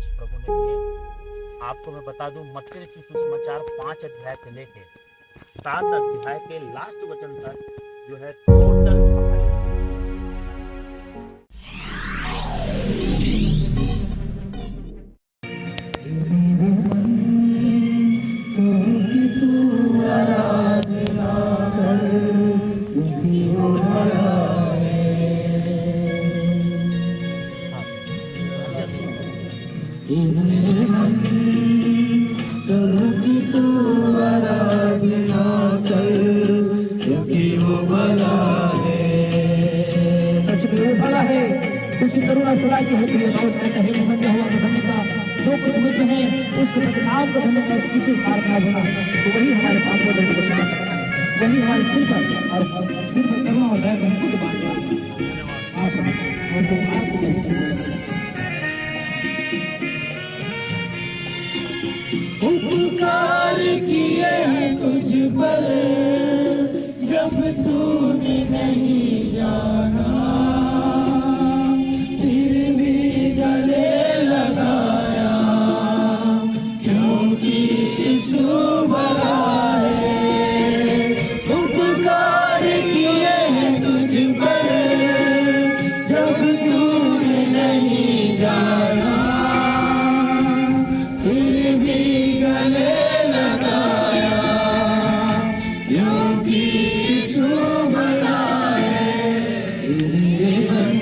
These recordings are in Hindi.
उपदेश प्रभु ने दिए। आपको मैं बता दूं, मत्ती रचित सुसमाचार 5 अध्याय से लेके 7 अध्याय के लास्ट वचन तक जो है टोटल वही हमारे पाप को दंड बचा सकता है, वही हमारे सिर पर और सिर पर करुणा और दया हमको बांटता है। उपकार किए तुझ पर जब तूने नहीं जाना, फिर भी गले लगाया क्योंकि यीशु बड़ा है। उपकार किए तुझ पर जब तूने नहीं जाना, फिर भी गले लगाया क्योंकि यीशु बड़ा है। मेरे मन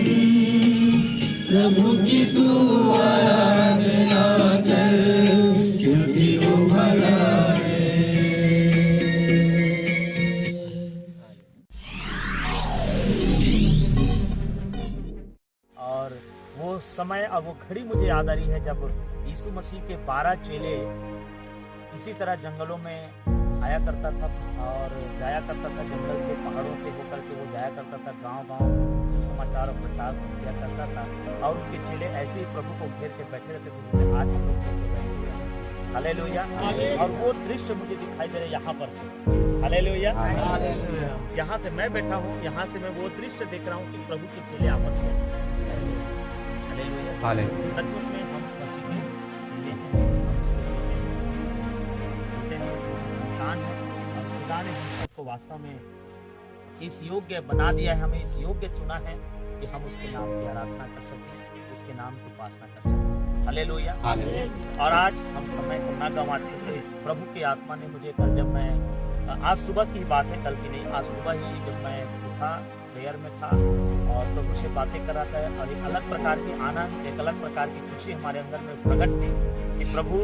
प्रभु की तू आराधना कर क्योंकि वो भला है। और वो समय और वो घड़ी मुझे याद आ रही है जब यीशु मसीह के 12 चेले इसी तरह जंगलों में आया करता था और जाया करता था, जंगल से पहाड़ों से होकर के वो जाया करता था, गांव-गांव सुसमाचार और प्रचार किया करता था। और उनके चेले ऐसे ही प्रभु को घेर के बैठे रहते थे जैसे आज हम लोग घेर के बैठे हैं। हालेलुया। और वो दृश्य मुझे दिखाई दे रहा है यहाँ पर से। हालेलुया। जहाँ से मैं बैठा हूँ, यहाँ से मैं वो दृश्य देख रहा हूँ कि प्रभु के चेले आपस में। हालेलुया। सचमुच में हम मसीह के चेले हैं, हम उसके संतान हैं और खुदा ने हम सबको वास्तव में इस योग्य बना दिया है, हमें इस योग्य चुना है कि हम उसके नाम की आराधना कर सकें, उसके नाम की उपासना कर सकें। हालेलुया। और आज हम समय को न गंवाते हुए प्रभु की आत्मा ने मुझे कल, जब मैं आज सुबह की बात है, कल की नहीं, आज सुबह ही जब मैं उठा, प्रेयर में था और प्रभु से बातें कर रहा था और एक अलग प्रकार की आनंद, एक अलग प्रकार की खुशी हमारे अंदर में प्रकट थी कि प्रभु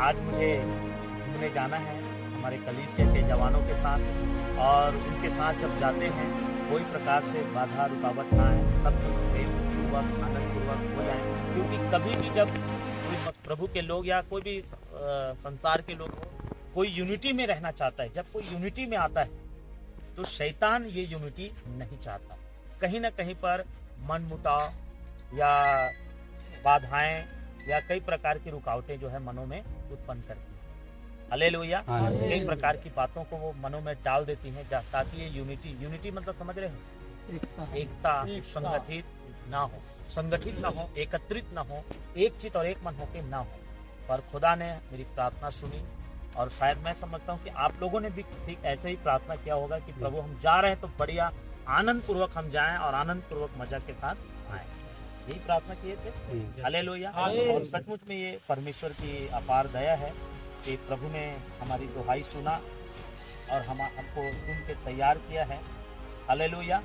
आज मुझे घूमने जाना है हमारे कलीसिया के जवानों के साथ, और उनके साथ जब जाते हैं कोई प्रकार से बाधा रुकावट ना आए, सब कुछ प्रेमपूर्वक आनंदपूर्वक हो जाए। क्योंकि कभी भी जब कोई प्रभु के लोग या कोई भी संसार के लोग कोई यूनिटी में रहना चाहता है, जब कोई यूनिटी में आता है तो शैतान ये यूनिटी नहीं चाहता। कहीं ना कहीं पर मनमुटाव या बाधाएं या कई प्रकार की रुकावटें जो है मनों में उत्पन्न करती है। हालेलुया। कई प्रकार की बातों को वो मनों में डाल देती हैं ताकि ये यूनिटी मतलब समझ रहे हैं, एकता संगठित ना हो, संगठित ना हो, एकत्रित ना हो, एक चित और एक मन होके ना हो। पर खुदा ने मेरी प्रार्थना सुनी और शायद मैं समझता हूँ कि आप लोगों ने भी ठीक ऐसे ही प्रार्थना किया होगा कि प्रभु हम जा रहे हैं तो बढ़िया आनंद पूर्वक हम जाएं और आनंद पूर्वक मजा के साथ आए, यही प्रार्थना किए थे। हालेलुया। और सचमुच में ये परमेश्वर की अपार दया है कि प्रभु ने हमारी दुहाई सुना और हमको चुन के तैयार किया है। हालेलुया।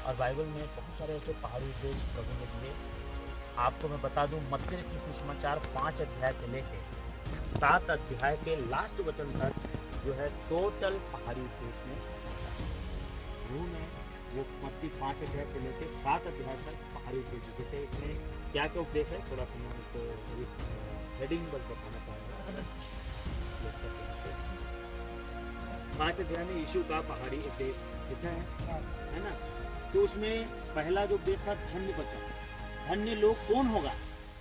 और बाइबल में बहुत सारे ऐसे पहाड़ी देश प्रभु ने दिए। आपको मैं बता दूं, मत्ती रचित सुसमाचार 5 अध्याय से लेके 7 अध्याय के लास्ट वचन तक जो है टोटल पहाड़ी देश में रूह में वो मत्ती 5 अध्याय से लेके 7 अध्याय तक पहाड़ी देश, जैसे इसमें क्या क्या उपदेश है थोड़ा सा मैं उसको हेडिंग बस बताना चाहूँगा। 5 अध्याय में यीशु का पहाड़ी उपदेश लिखा है ना। तो उसमें पहला जो उपदेश था धन्य बचा, धन्य लोग कौन होगा,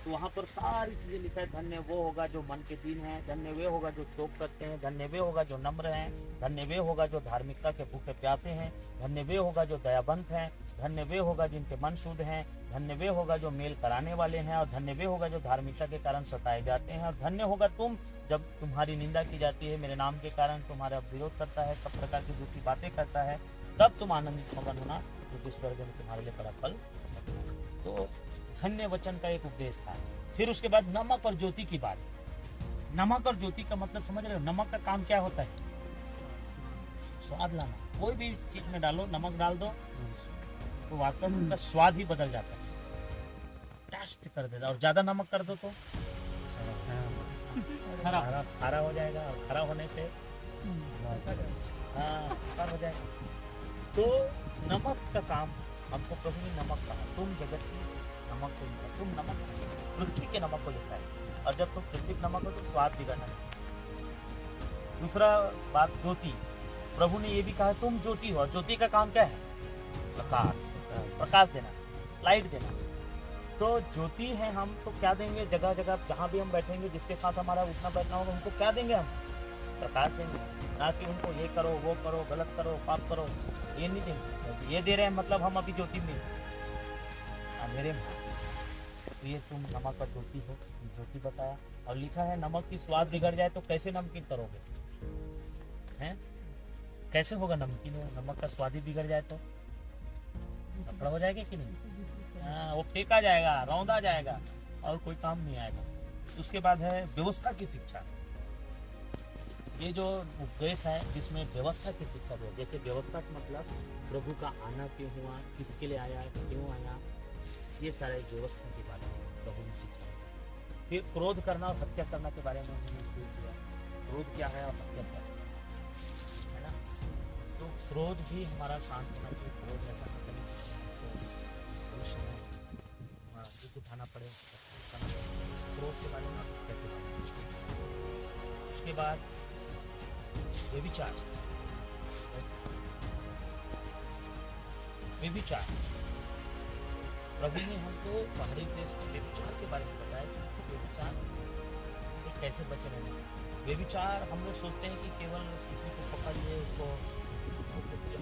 तो वहाँ पर सारी चीजें लिखा है। धन्य वो होगा जो मन के दीन है, धन्य वे होगा जो शोक करते हैं, धन्य वे होगा जो नम्र हैं, धन्य वे होगा जो धार्मिकता के भूखे प्यासे हैं, धन्य वे होगा जो दयावंत हैं, धन्य वे होगा जिनके मन शुद्ध हैं, धन्य वे होगा जो मेल कराने वाले हैं, और धन्य वे होगा जो धार्मिकता के कारण सताए जाते हैं, और धन्य होगा तुम जब तुम्हारी निंदा की जाती है मेरे नाम के कारण, तुम्हारा विरोध करता है, सब प्रकार की दूसरी बातें करता है, तब तुम आनंदित मगन होना, क्योंकि स्वर्ग में तुम्हारे लिए बड़ा फल। तो धन्य वचन का एक उपदेश था। फिर उसके बाद नमक और ज्योति की बात। नमक और ज्योति का मतलब समझ रहे हो? नमक का काम क्या होता है? स्वाद लाना। कोई भी चीज में डालो, नमक डाल दो तो वास्तव में उनका स्वाद ही बदल जाता है, टेस्ट कर देता। और ज्यादा नमक कर दो तो खारा हो जाएगा, और खारा होने से खारा हो जाएगा। तो नमक का काम हमको प्रभु ने नमक कहा, तुम जगत की नमक को लिखा, तुम नमक पृथ्वी के नमक को लिखा है, और जब तुम पृथ्वी के नमक हो तो स्वाद बिगड़ना नहीं। दूसरा बात ज्योति, प्रभु ने ये भी कहा तुम ज्योति हो। ज्योति का काम क्या है? प्रकाश, प्रकाश देना, लाइट देना। तो ज्योति है हम, तो क्या देंगे? जगह जगह जहाँ भी हम बैठेंगे, जिसके साथ हमारा उठना बैठना होगा, उनको क्या देंगे? हम प्रकाश देंगे, ना कि उनको ये करो वो करो, गलत करो, पाप करो, ये नहीं देंगे। ये दे रहे हैं मतलब हम अभी ज्योति में अंधेरे में। तो ये तुम नमक और ज्योति हो, ज्योति बताया। और लिखा है नमक की स्वाद बिगड़ जाए तो कैसे नमकीन करोगे? हैं? कैसे होगा नमकीन? नमक का स्वाद ही बिगड़ जाए तो कपड़ा हो जाएगा कि नहीं? वो फेंका जाएगा, रौंदा जाएगा, और कोई काम नहीं आएगा। उसके बाद है व्यवस्था की शिक्षा। ये जो उपदेश है जिसमें व्यवस्था की शिक्षा दे, जैसे व्यवस्था का मतलब प्रभु का आना क्यों हुआ, किसके लिए आया, क्यों आया, ये सारे व्यवस्था की बात है प्रभु ने शिक्षा। फिर क्रोध करना और हत्या करना के बारे में उन्होंने उपदेश दिया। क्रोध क्या है और हत्या क्या है ना? तो क्रोध भी हमारा शांत होना चाहिए। क्रोध ऐसा मतलब उठाना पड़े, क्रोध के बारे में आप कैसे बताएं? उसके बाद व्यभिचार। व्यभिचार, प्रभु ने हमको पहाड़ी देश के व्यभिचार के बारे में बताया कि हमको व्यभिचार से कैसे बचे रहना। व्यभिचार हम लोग सोचते हैं कि केवल किसी को पकड़ लिए, उसको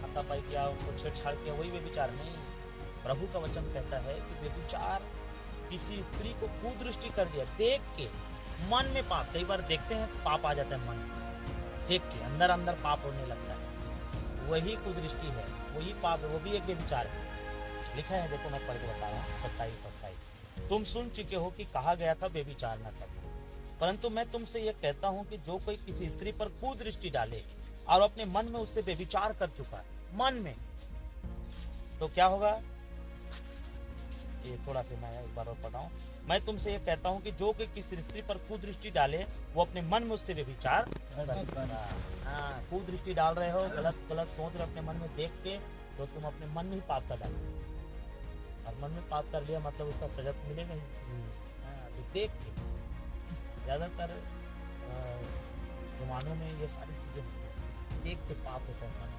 हाथापाई किया, उसको छेड़छाड़ किया, वही व्यभिचार नहीं। प्रभु का वचन कहता है कि व्यभिचार किसी स्त्री को कुदृष्टि कर दिया, देख के मन में पाप। कई बार देखते हैं पाप आ जाता है मन में, देख के अंदर अंदर पाप होने लगता है, वही कुदृष्टि है, वही पाप है, वो भी एक व्यभिचार है। लिखा है, देखो मैं पढ़ के बता रहा हूँ 27-28। तुम सुन चुके हो कि कहा गया था व्यभिचार न करो, परंतु मैं तुमसे ये कहता हूँ कि जो कोई किसी स्त्री पर कुदृष्टि डाले और अपने मन में उससे व्यभिचार कर चुका है, मन में, तो क्या होगा? ये थोड़ा सा मैं एक बार और बताऊं। मैं तुमसे ये कहता हूँ कि जो कोई किसी स्त्री पर कुदृष्टि डाले, वो अपने मन में उससे व्यभिचार कुदृष्टि डाल रहे हो, गलत गलत सोच रहे अपने मन में देख के, तो तुम अपने मन में ही पाप कर डालो। और मन में पाप कर लिया मतलब उसका सजा मिलेगा ही। तो देख के, ज्यादातर जमानों में ये सारी चीजें देख के पाप होता है।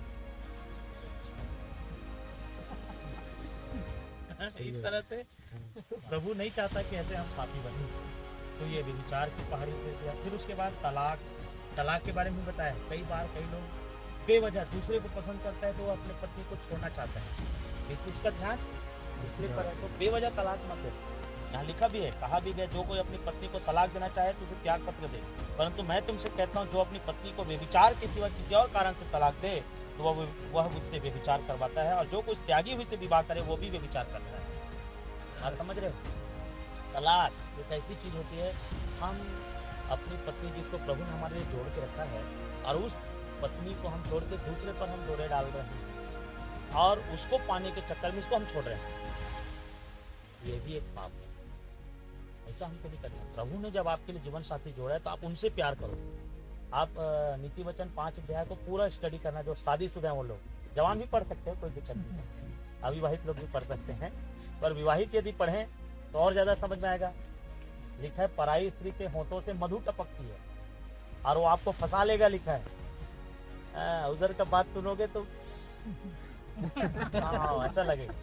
इस तरह से प्रभु नहीं चाहता कि ऐसे हम पापी बने। तो ये व्यभिचार की पहाड़ी पे दिया। फिर उसके बाद तलाक के बारे में बताया। कई बार कई लोग बेवजह दूसरे को पसंद करता है तो वो अपने पत्नी को छोड़ना चाहता है, लेकिन उसका ध्यान दूसरे पर है, तो बेवजह तलाक मत दे। यहाँ लिखा भी है, कहा भी गया, जो कोई अपनी पत्नी को तलाक देना चाहे तो उसे त्याग पत्र दे। परंतु मैं तुमसे कहता हूँ, जो अपनी पत्नी को व्यभिचार के सिवा किसी और कारण से तलाक दे तो वह उससे व्यभिचार करवाता है, और जो कुछ त्यागी हुई से विवाह करे वो भी व्यभिचार करता है। आप समझ रहे हो? तलाक एक ऐसी चीज होती है, हम अपनी पत्नी जिसको प्रभु ने हमारे लिए जोड़ के रखा है, और उस पत्नी को हम छोड़ के दूसरे पर हम डोरे डाल रहे हैं, और उसको पाने के चक्कर में इसको हम छोड़ रहे हैं, ये भी एक पाप है। ऐसा हमको नहीं करना। प्रभु ने जब आपके लिए जीवन साथी जोड़ा है तो आप उनसे प्यार करो। आप नीति वचन 5 अध्याय को पूरा स्टडी करना। जो शादीशुदा हैं वो लोग, जवान भी पढ़ सकते हैं, कोई दिक्कत नहीं है, अविवाहित लोग भी पढ़ सकते हैं, पर विवाहित यदि पढ़ें तो और ज्यादा समझ में आएगा। लिखा है, पराई स्त्री के होठों से मधु टपकती है और वो आपको फंसा लेगा, लिखा है। उधर का बात सुनोगे तो ऐसा लगेगा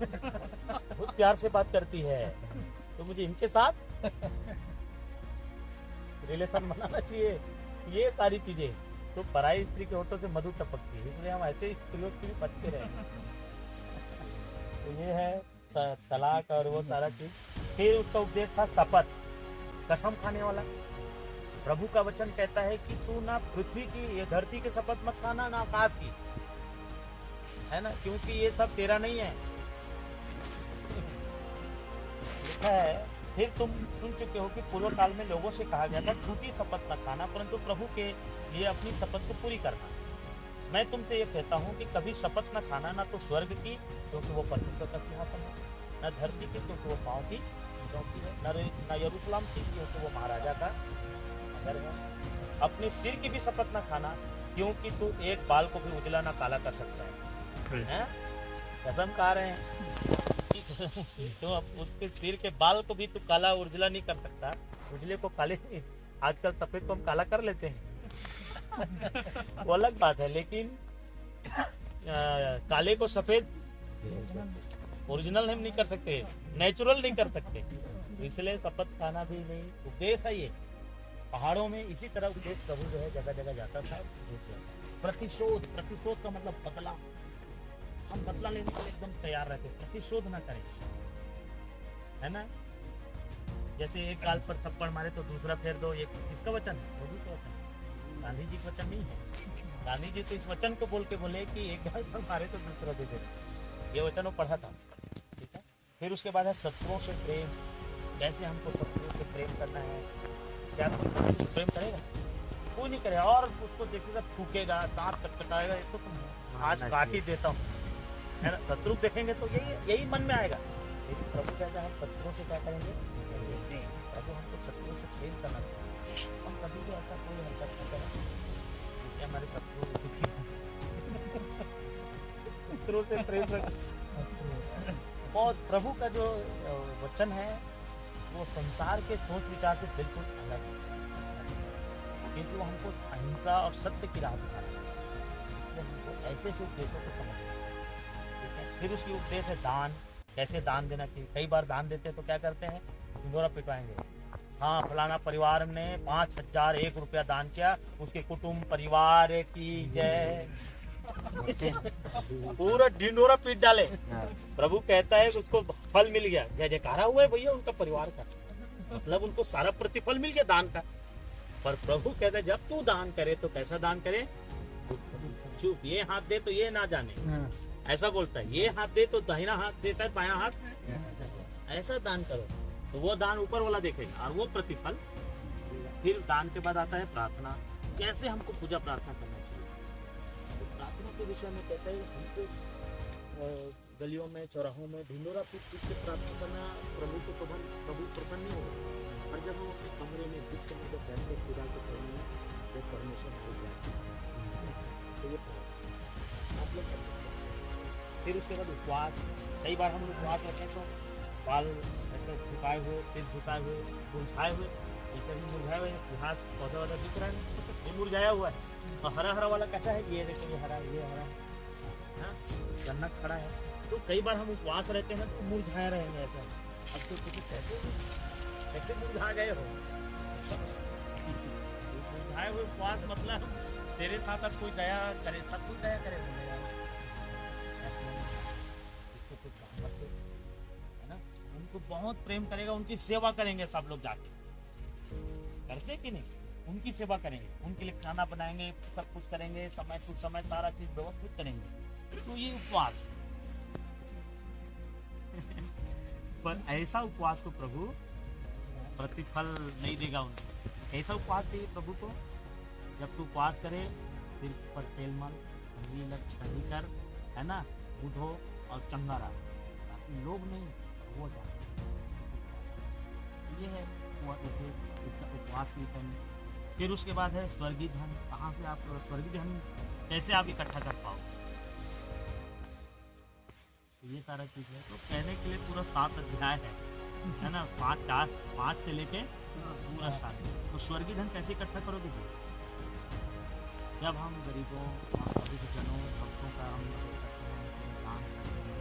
बहुत प्यार से बात करती है, तो मुझे इनके साथ रिलेशन बनाना चाहिए। ये सारी चीजें तो पराई स्त्री के होठों से मधु टपकती है, इसलिए हम ऐसे स्त्रियों से बचते रहे। तो ये है तलाक और वो सारा चीज। फिर उसका उपदेश था शपथ, कसम खाने वाला। प्रभु का वचन कहता है कि तू ना पृथ्वी की, ये धरती की शपथ मत खाना, ना आकाश की, है ना, क्योंकि ये सब तेरा नहीं है। लिखा है, फिर तुम सुन चुके हो कि पूर्व काल में लोगों से कहा गया था झूठी शपथ मत खाना, परंतु प्रभु के लिए अपनी शपथ को पूरी करना। मैं तुमसे ये कहता हूँ कि कभी शपथ न खाना, ना तो स्वर्ग की क्योंकि वो परमेश्वर का सिंहासन है, न धरती की क्योंकि वो पाँव की चौकी है, न यरूशलेम की क्योंकि वो महाराजा का नगर है। अपने सिर की भी शपथ न खाना, क्योंकि तू एक बाल को भी उजला ना काला कर सकता है। कसम खा रहे हैं तो उसके सिर के बाल को भी तू काला उजला नहीं कर सकता। उजले को काले, आजकल सफेद को हम काला कर लेते हैं वो अलग बात है, लेकिन काले को सफेद ओरिजिनल हम नहीं कर सकते, नेचुरल नहीं कर सकते, तो इसलिए शपथ खाना भी नहीं। उपदेश है ये पहाड़ों में, इसी तरह उपदेश प्रभु जो है जगह जगह जाता था। प्रतिशोध, प्रतिशोध का मतलब बदला, हम बदला लेने के लिए एकदम तैयार रहते, प्रतिशोध ना करें, है ना। जैसे एक गाल पर थप्पड़ मारे तो दूसरा फेर दो, ये किसका वचन है? प्रभु का वचन, गांधी जी का वचन नहीं है। गांधी जी तो इस वचन को बोल के बोले कि एक गाल पर मारे तो दूसरा दे दे, ये वचन वो पढ़ा था, ठीक है। फिर उसके बाद है शत्रुओं से प्रेम, कैसे हमको शत्रुओं से प्रेम करना है। क्या कोई शत्रु से प्रेम करेगा? कोई नहीं करेगा, और उसको देखेगा थूकेगा, दांत कटकटाएगा, इसको तो आज काट ही देता हूँ, है ना। शत्रु देखेंगे तो यही मन में आएगा। लेकिन प्रभु कहता है शत्रुओं से क्या करेंगे? प्रभु हमको शत्रुओं से प्रेम करना चाहिए। हम कभी भी ऐसा कोई हरकत नहीं करें जिससे हमारे शत्रु दुखी हों। शत्रु से प्रेम रखें। और प्रभु का जो वचन है वो संसार के सोच विचार से बिल्कुल अलग है, क्योंकि वो हमको अहिंसा और सत्य की राह दिखा रहा है, इसलिए हमको ऐसे ऐसे उपदेशों को समझना है। फिर उसकी उपदेश है दान, कैसे दान देना चाहिए। कई बार दान देते हैं तो क्या करते हैं? ढिंढोरा पिटवाएंगे, हाँ फलाना परिवार ने 5,001 रुपया दान किया, उसके कुटुंब परिवार की जय, पूरा ढिंढोरा पीट डाले। प्रभु कहता है कि उसको फल मिल गया, जय जयकारा हुआ है भैया उनका परिवार का, मतलब उनको सारा प्रतिफल मिल गया दान का। पर प्रभु कहता है जब तू दान करे तो कैसा दान करे? चुप, ये हाथ दे तो ये ना जाने, ऐसा बोलता है। ये हाथ दे तो दाहिना हाथ देता है, बायां हाथ, ऐसा दान करो तो वो दान ऊपर वाला देखेगा और वो प्रतिफल। फिर दान के बाद आता है प्रार्थना, कैसे हमको पूजा प्रार्थना करना चाहिए। तो प्रार्थना के विषय में कहते हैं हमको गलियों में चौराहों में ढिंडोरा पीट पीट के प्रार्थना करना प्रभु को शोभा, प्रभु प्रसन्न नहीं होगा। और जब हम अपने कमरे में गुप्त में जब बैठते पूजा के करने जब परमिशन हो जाए तो ये आप लोग अच्छे से। फिर उसके बाद उपवास, कई बार हम उपवास रखते हैं तो बाल झुकाए हुए, सिर झुकाए हुए, मुरझाए हुए, जैसे भी मुरझाए हुए घास पौधा वाला दिख रहा है, ये मुरझाया हुआ है। और हरा हरा वाला कैसा है? ये देखो ये हरा, ये हरा, हाँ गन्ना खड़ा है। तो कई बार हम उपवास रहते हैं तो मुरझाए रहेंगे ऐसा। अब तो कुछ कैसे मुरझा गए हो? मुरझाए हुए उपवास मतलब तेरे साथ अब कोई दया करे, सब कुछ दया करे बोले यार, इसको कुछ काम मत दो, है ना। उनको बहुत प्रेम करेगा, उनकी सेवा करेंगे सब लोग जाके, करते कि नहीं? उनकी सेवा करेंगे, उनके लिए खाना बनाएंगे, सब कुछ करेंगे, समय टू समय सारा चीज व्यवस्थित करेंगे। तो ये उपवास पर ऐसा उपवास को प्रभु प्रतिफल नहीं देगा उनको। ऐसा उपवास चाहिए प्रभु को, जब तू उपवास करे सिर पर तेल मल, ठंडी कर, है ना, उठो और चंगा रहा, लोग नहीं वो जाते। ये है उपवास की करनी। फिर उसके बाद है स्वर्गीय धन, कहाँ से आप स्वर्गीय धन कैसे आप इकट्ठा कर पाओ, तो ये सारा चीज़ है। तो कहने के लिए पूरा 7 अध्याय है ना, 5 से लेके पूरा 7। तो स्वर्गीय धन कैसे इकट्ठा करोगे? जब हम गरीबों और अभिजनों भक्तों का हम दान करते हैं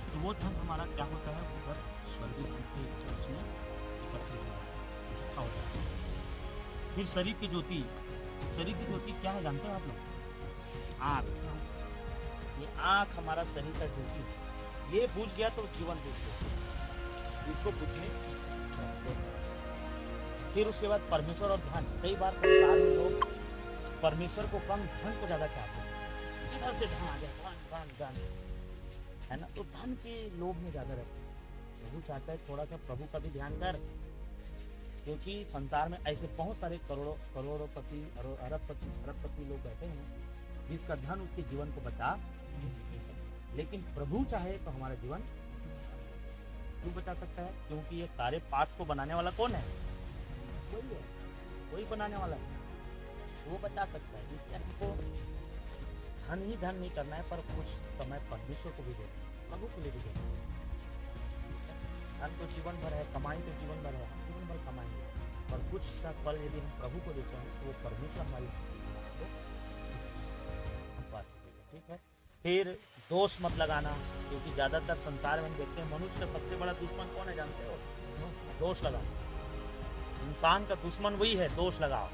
तो वो धन हमारा क्या होता है, ऊपर स्वर्गीय धन के उसमें इकट्ठा होता है। फिर शरीर की ज्योति, शरीर की ज्योति क्या है जानते हो आप लोग? आग, ये आँख हमारा शरीर का ड्यूटी है। ये बुझ गया तो जीवन बुझ गया, इसको बुझने से। फिर उसके बाद परमेश्वर और धन। कई बार संसार में लोग परमेश्वर को कम, धन को ज्यादा चाहते हैं। इधर से धन आ जाए, धन धन धन, है ना, तो धन के लोभ में ज्यादा रहते हैं। प्रभु चाहता है थोड़ा सा प्रभु का भी ध्यान कर, क्योंकि संसार में ऐसे बहुत सारे करोड़ोपति और अरबपति लोग बैठे हैं जिसका धन उसके जीवन को बचा, लेकिन प्रभु चाहे तो हमारा जीवन क्यों बचा सकता है? क्योंकि ये सारे पार्ट्स को बनाने वाला कौन है? वही है, वही बनाने वाला है, वो बचा सकता है। इसलिए हमको धन ही धन नहीं करना है, पर कुछ समय परमेश्वर को भी देना, प्रभु के लिए भी देना। धन तो जीवन भर है, कमाई तो जीवन भर है, हम जीवन भर कमाएंगे, पर कुछ सा पल यदि हम प्रभु को देते हैं तो वो परमेश्वर हमारी हम पा सकेंगे। ठीक है। फिर दोष मत लगाना, क्योंकि ज्यादातर संसार में हम देखते हैं मनुष्य का सबसे बड़ा दुश्मन कौन है जानते हो? दोष लगाना। इंसान का दुश्मन वही है, दोष लगाओ।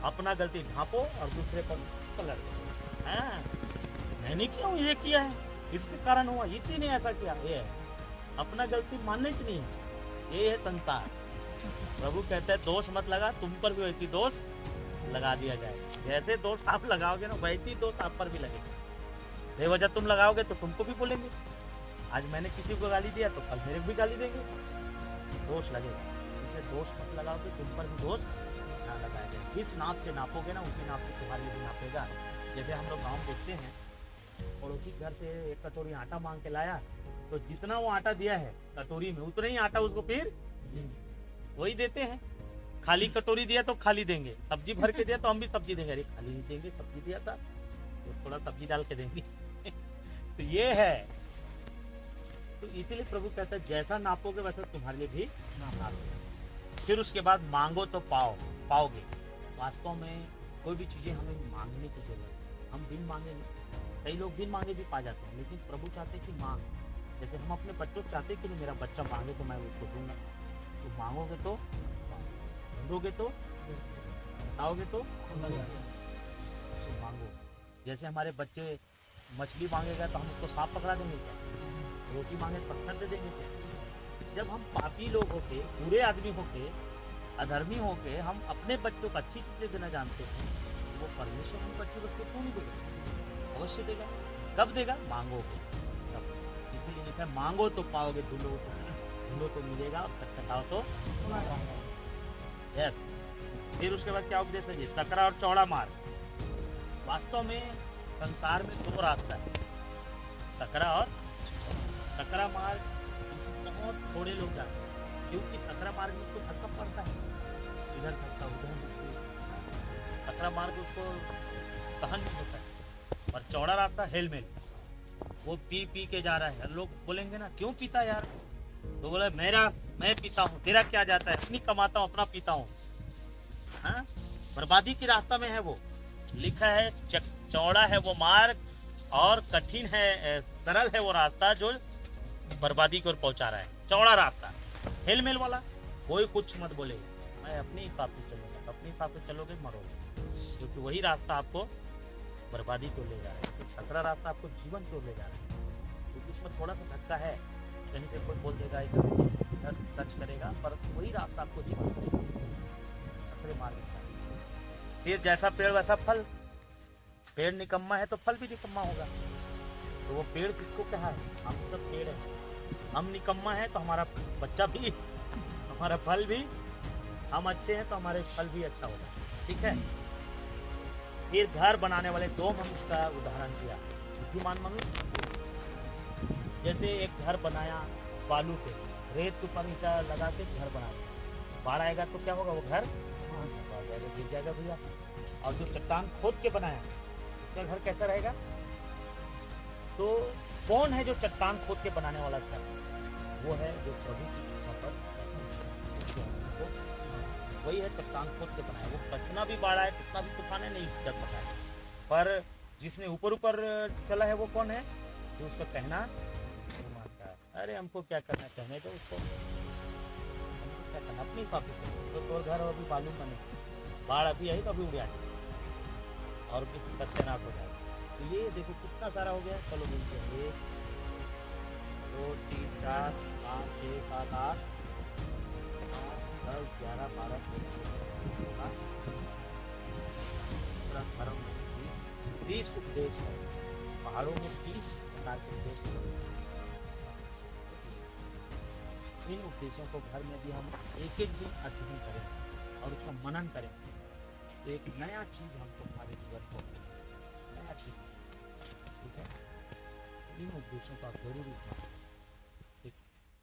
अपना गलती ढांपो और दूसरे पर कलर दो। मैंने क्यों ये किया है, इसके कारण हुआ, इसी ने ऐसा किया। ये है अपना गलती मानने की नहीं है, ये है संसार। प्रभु कहते हैं दोष मत लगा, तुम पर भी वैसी दोष लगा दिया जाए। जैसे दोष आप लगाओगे ना, वैसी दोष आप पर भी लगेगा। बेवजह तुम लगाओगे तो तुमको भी बोलेंगे। आज मैंने किसी को गाली दिया तो कल मेरे को भी गाली देंगे, दोष लगेगा। इसलिए दोष मत लगाओगे, तुम पर भी दोष ना लगाया जाए। जिस नाप से नापोगे ना, उसी नाप से तुम्हारे लिए भी नापेगा। जैसे हम लोग गाँव देखते हैं, पड़ोसी घर से एक कटोरी आटा मांग के लाया, तो जितना वो आटा दिया है कटोरी में, उतना ही आटा उसको फिर वही देते हैं। खाली कटोरी दिया तो खाली देंगे, सब्जी भर के दिया तो हम भी सब्जी देंगे। अरे खाली नहीं देंगे, सब्जी दिया था तो थोड़ा सब्जी डाल के देंगे। तो ये है, तो इसीलिए प्रभु कहता है जैसा नापोगे वैसा तुम्हारे लिए भी नापोगे। फिर उसके बाद मांगो तो पाओगे। वास्तव में कोई भी चीजें हमें मांगने की जरूरत है, हम बिन मांगे नहीं। कई लोग बिन मांगे भी पा जाते हैं, लेकिन प्रभु चाहते हैं कि मांग। जैसे हम अपने बच्चों को चाहते हैं कि मेरा बच्चा मांगे तो मैं उसको दूंगा। तो मांगोगे तो ढूंढोगे तो बताओगे तो मांगो। जैसे हमारे बच्चे मछली मांगेगा तो हम उसको सांप पकड़ा देंगे क्या? रोटी मांगे पत्थर दे देंगे क्या? जब हम पापी लोग होके, बुरे आदमी होके, अधर्मी होके हम अपने बच्चों को अच्छी चीजें देना जानते हैं, तो वो परमेश्वर हम बच्चे को क्यों नहीं देगा? अवश्य देगा। कब देगा? मांगोगे तब। इसलिए लिखा है मांगो तो पाओगे, ढूंढो तो मिलेगा, और खटखटाओ तो यस। फिर उसके बाद क्या उपदेश है जी? सकरा और चौड़ा मार्ग। वास्तव में संसार में दो रास्ता है, सकरा और सकरा मार्ग बहुत थोड़े लोग जाते हैं, क्योंकि सकरा मार्ग में उसको धक्का पड़ता है, इधर धक्का उधर। सकरा मार्ग उसको सहन नहीं होता है। और चौड़ा रास्ता हेलमेल, वो पी के जा रहा है। लोग बोलेंगे ना क्यों पीता यार, तो बोले मैं पीता हूँ, तेरा क्या जाता है, अपनी कमाता हूँ, अपना पीता हूँ। हाँ, बर्बादी की रास्ता में है वो। लिखा है चौड़ा है वो मार्ग और कठिन है, सरल है वो रास्ता जो बर्बादी की ओर पहुंचा रहा है। चौड़ा रास्ता हेलमेल वाला, कोई कुछ मत बोलेगा, मैं अपने हिसाब से चलूंगा। अपने हिसाब से चलोगे मरोगे, क्योंकि वही रास्ता आपको बर्बादी को ले जा रहा है। तो सकरा रास्ता आपको जीवन की ओर ले जा रहा है, क्योंकि उसमें थोड़ा सा धक्का है, कहीं से कोई बोल देगा, इधर टच करेगा, पर वही रास्ता आपको जीवन सकरे मार्ग। फिर जैसा पेड़ वैसा फल। पेड़ निकम्मा है तो फल भी निकम्मा होगा। तो वो पेड़ किसको कहा है? हम सब पेड़ हैं। हम निकम्मा है तो हमारा बच्चा भी, हमारा फल भी, हम अच्छे हैं तो हमारे फल भी अच्छा होगा। ठीक है। फिर घर बनाने वाले दो मनुष्य का उदाहरण दिया। बुद्धिमान मनुष्य, जैसे एक घर बनाया बालू से, रेत के ऊपर ईंटा लगा के घर बनाया, बाढ़ आएगा तो क्या होगा? वो घर गिर जाएगा भैया। और जो चट्टान खोद के बनाया उसका घर कैसा रहेगा? तो कौन है जो चट्टान खोद के बनाने वाला था? वो है जो प्रभु की इच्छा पर, वही है चट्टान खोद के बनाया। वो कितना भी बाढ़ आए, कितना भी तूफान है, नहीं डर सकता है। पर जिसने ऊपर ऊपर चला है वो कौन है? जो उसका कहना मानता है। अरे हमको क्या करना, कहने दो उसको, हमको क्या करना, अपने हिसाब से। तो घर अभी बालू बने, बाढ़ अभी आई तो अभी उड़ जाएगी और सत्यानाश हो जाएगा। तो ये देखो कितना सारा हो गया। चलो मिलते हैं 1 2 3 4 5 6 7 8 10 11 12 13 18 20 उपदेश है। पहाड़ों में 30 प्रकार के उपदेश हैं। इन उपदेशों को घर में भी हम एक एक दिन अध्ययन करें और उसका मनन करें तो एक नया चीज हमको हमारे जीवन को नया चीज, ठीक है। इन उपदेशों का जरूर